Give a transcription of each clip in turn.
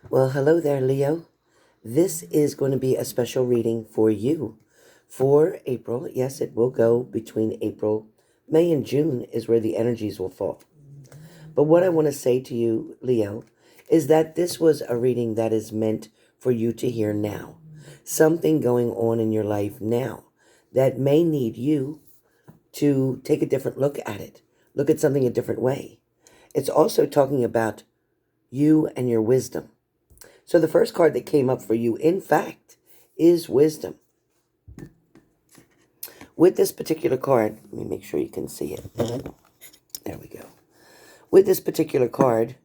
Well, hello there, Leo. This is going to be a special reading for you for April. Yes, it will go between April, May, and June is where the energies will fall. But what I want to say to you, Leo, is that this was a reading that is meant for you to hear now. Something going on in your life now that may need you to take a different look at it, look at something a different way. It's also talking about you and your wisdom. So the first card that came up for you, in fact, is wisdom. With this particular card, let me make sure you can see it. There we go. With this particular card,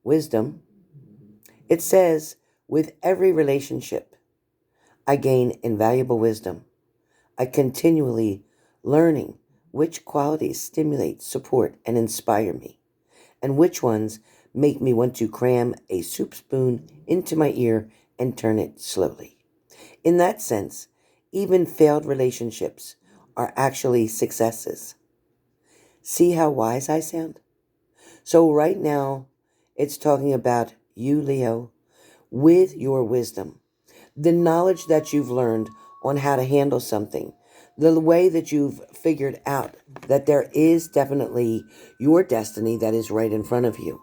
wisdom, it says, with every relationship, I gain invaluable wisdom. I continually learning which qualities stimulate, support, and inspire me, and which ones make me want to cram a soup spoon into my ear and turn it slowly. In that sense, even failed relationships are actually successes. See how wise I sound? So, right now, it's talking about you, Leo, with your wisdom, the knowledge that you've learned on how to handle something, the way that you've figured out that there is definitely your destiny that is right in front of you,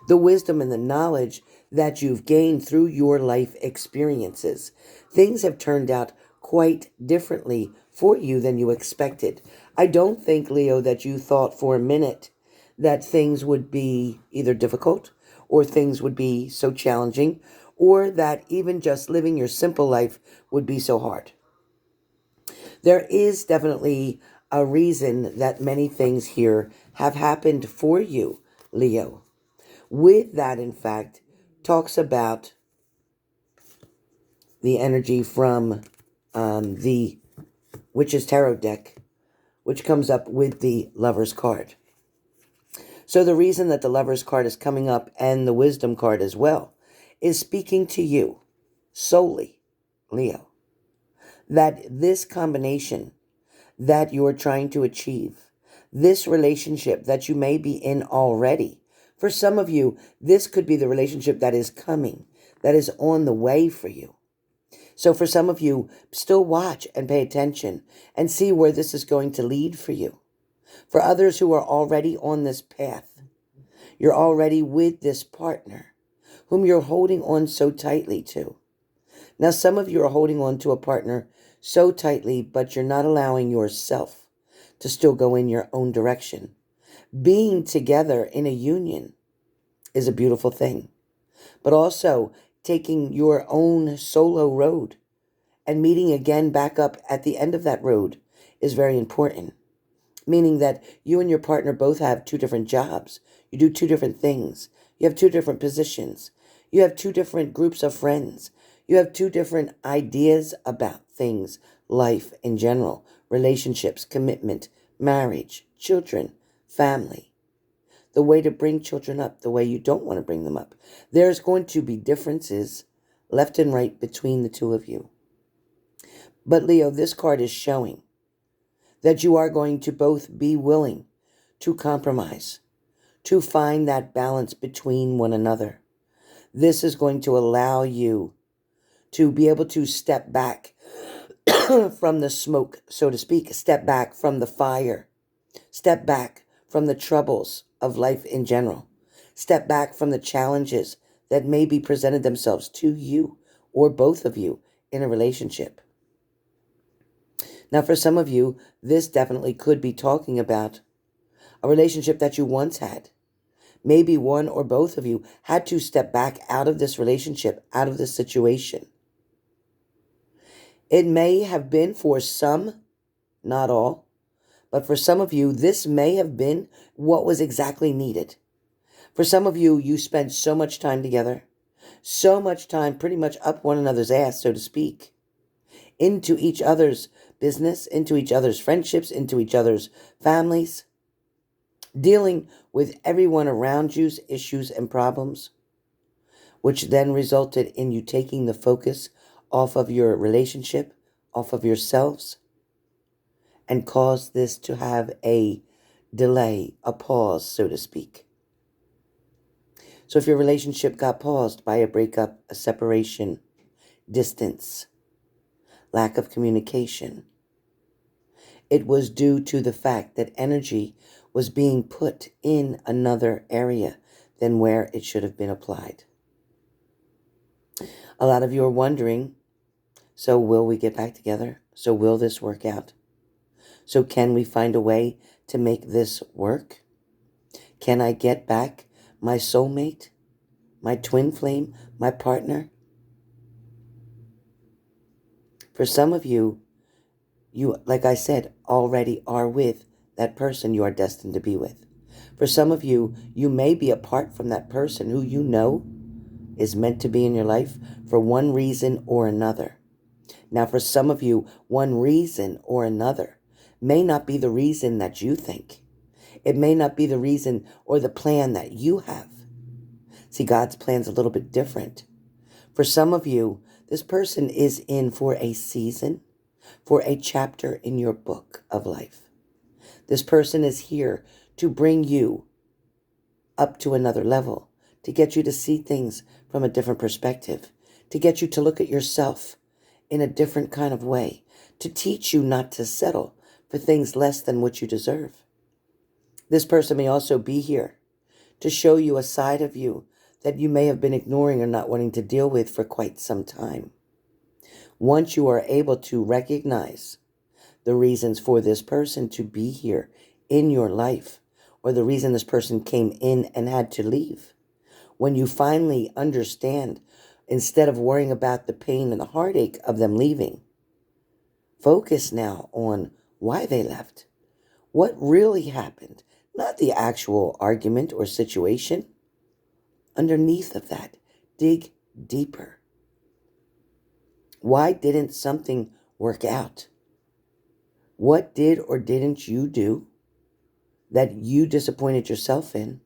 the wisdom and the knowledge that you've gained through your life experiences. Things have turned out quite differently for you than you expected. I don't think, Leo, that you thought for a minute that things would be either difficult or things would be so challenging or that even just living your simple life would be so hard. There is definitely a reason that many things here have happened for you, Leo. With that, in fact, talks about the energy from the Witch's Tarot deck, which comes up with the Lover's card. So the reason that the Lover's card is coming up and the Wisdom card as well is speaking to you solely, Leo, that this combination that you're trying to achieve, this relationship that you may be in already, for some of you, this could be the relationship that is coming, that is on the way for you. So for some of you, still watch and pay attention and see where this is going to lead for you. For others who are already on this path, you're already with this partner whom you're holding on so tightly to. Now, some of you are holding on to a partner so tightly, but you're not allowing yourself to still go in your own direction. Being together in a union is a beautiful thing, but also taking your own solo road and meeting again back up at the end of that road is very important. Meaning that you and your partner both have two different jobs. You do two different things. You have two different positions. You have two different groups of friends. You have two different ideas about things, life in general, relationships, commitment, marriage, children, family, the way to bring children up, the way you don't want to bring them up. There's going to be differences left and right between the two of you. But Leo, this card is showing that you are going to both be willing to compromise, to find that balance between one another. This is going to allow you to be able to step back from the smoke, so to speak, step back from the fire, step back from the troubles of life in general, step back from the challenges that maybe presented themselves to you or both of you in a relationship. Now, for some of you, this definitely could be talking about a relationship that you once had. Maybe one or both of you had to step back out of this relationship, out of this situation. It may have been for some, not all, but for some of you, this may have been what was exactly needed. For some of you, you spent so much time together, so much time pretty much up one another's ass, so to speak, into each other's business, into each other's friendships, into each other's families, dealing with everyone around you's issues and problems, which then resulted in you taking the focus off of your relationship, off of yourselves, and caused this to have a delay, a pause, so to speak. So if your relationship got paused by a breakup, a separation, distance, lack of communication, it was due to the fact that energy was being put in another area than where it should have been applied. A lot of you are wondering, so will we get back together? So will this work out? So can we find a way to make this work? Can I get back my soulmate, my twin flame, my partner? For some of you, like I said, already are with that person you are destined to be with. For some of you, you may be apart from that person who you know is meant to be in your life for one reason or another. Now, for some of you, one reason or another may not be the reason that you think. It may not be the reason or the plan that you have. See, God's plan's a little bit different. For some of you, this person is in for a season, for a chapter in your book of life. This person is here to bring you up to another level, to get you to see things from a different perspective, to get you to look at yourself in a different kind of way, to teach you not to settle for things less than what you deserve. This person may also be here to show you a side of you that you may have been ignoring or not wanting to deal with for quite some time. Once you are able to recognize the reasons for this person to be here in your life, or the reason this person came in and had to leave, when you finally understand, instead of worrying about the pain and the heartache of them leaving, focus now on why they left. What really happened? Not the actual argument or situation. Underneath of that, dig deeper. Why didn't something work out? What did or didn't you do that you disappointed yourself in?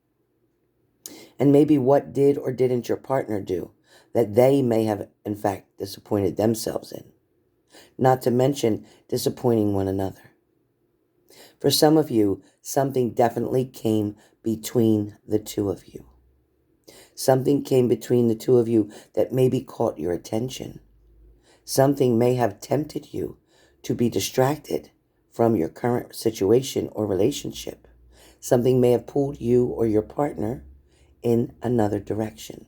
And maybe what did or didn't your partner do that they may have, in fact, disappointed themselves in? Not to mention disappointing one another. For some of you, something definitely came between the two of you. Something came between the two of you that maybe caught your attention. Something may have tempted you to be distracted from your current situation or relationship. Something may have pulled you or your partner in another direction.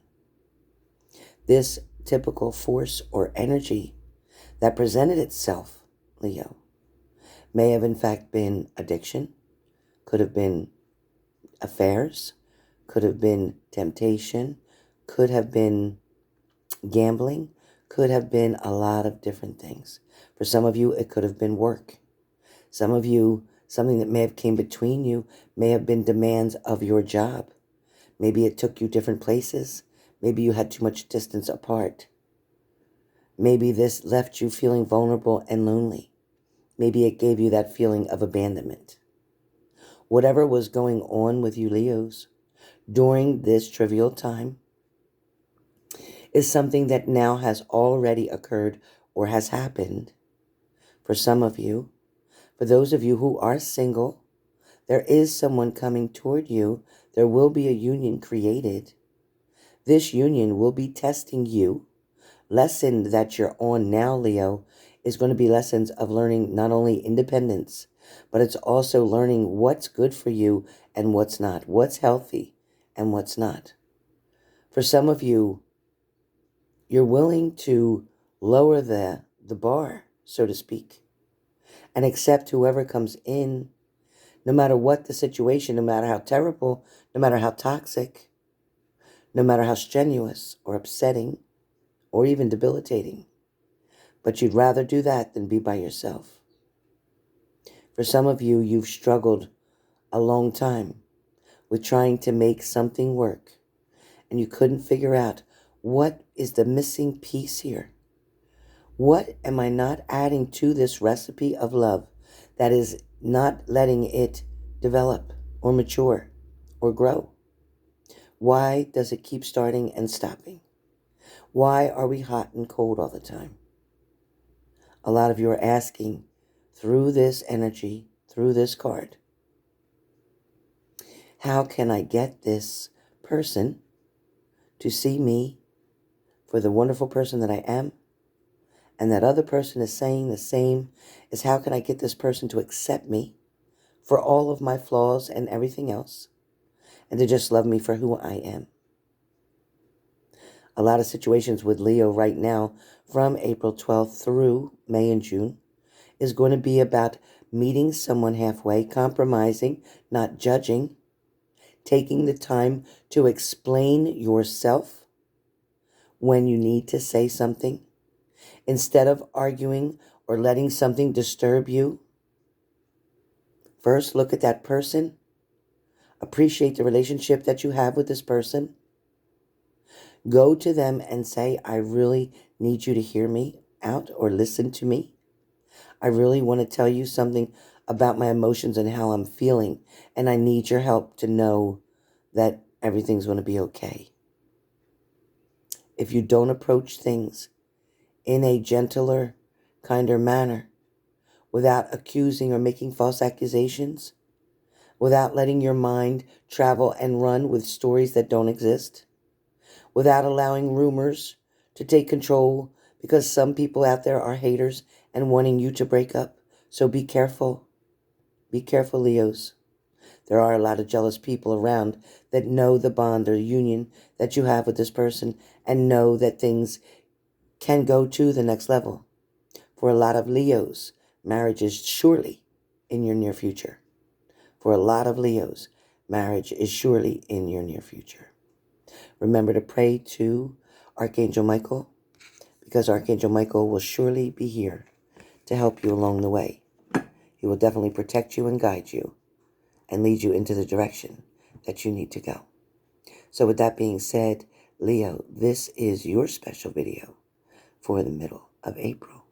This typical force or energy that presented itself, Leo, may have in fact been addiction, could have been affairs, could have been temptation, could have been gambling, could have been a lot of different things. For some of you, it could have been work. Some of you, something that may have came between you may have been demands of your job. Maybe it took you different places. Maybe you had too much distance apart. Maybe this left you feeling vulnerable and lonely. Maybe it gave you that feeling of abandonment. Whatever was going on with you, Leos, during this trivial time is something that now has already occurred or has happened. For some of you, for those of you who are single, there is someone coming toward you. There will be a union created. This union will be testing you. Lesson that you're on now, Leo, is going to be lessons of learning not only independence, but it's also learning what's good for you and what's not, what's healthy and what's not. For some of you, you're willing to lower the bar, so to speak, and accept whoever comes in, no matter what the situation, no matter how terrible, no matter how toxic, no matter how strenuous or upsetting or even debilitating. But you'd rather do that than be by yourself. For some of you, you've struggled a long time with trying to make something work, and you couldn't figure out what is the missing piece here. What am I not adding to this recipe of love that is not letting it develop or mature or grow? Why does it keep starting and stopping? Why are we hot and cold all the time? A lot of you are asking through this energy, through this card, how can I get this person to see me for the wonderful person that I am, and that other person is saying the same, is how can I get this person to accept me for all of my flaws and everything else, and to just love me for who I am. A lot of situations with Leo right now, from April 12th through May and June, is going to be about meeting someone halfway, compromising, not judging, taking the time to explain yourself when you need to say something, instead of arguing or letting something disturb you. First, look at that person. Appreciate the relationship that you have with this person. Go to them and say, I really need you to hear me out or listen to me. I really want to tell you something about my emotions and how I'm feeling, and I need your help to know that everything's going to be okay. If you don't approach things in a gentler, kinder manner, without accusing or making false accusations, without letting your mind travel and run with stories that don't exist, without allowing rumors to take control, because some people out there are haters and wanting you to break up. So be careful. Be careful, Leos. There are a lot of jealous people around that know the bond or union that you have with this person and know that things can go to the next level. For a lot of Leos, marriage is surely in your near future. For a lot of Leos, marriage is surely in your near future. Remember to pray to Archangel Michael, because Archangel Michael will surely be here to help you along the way. He will definitely protect you and guide you and lead you into the direction that you need to go. So with that being said, Leo, this is your special video for the middle of April.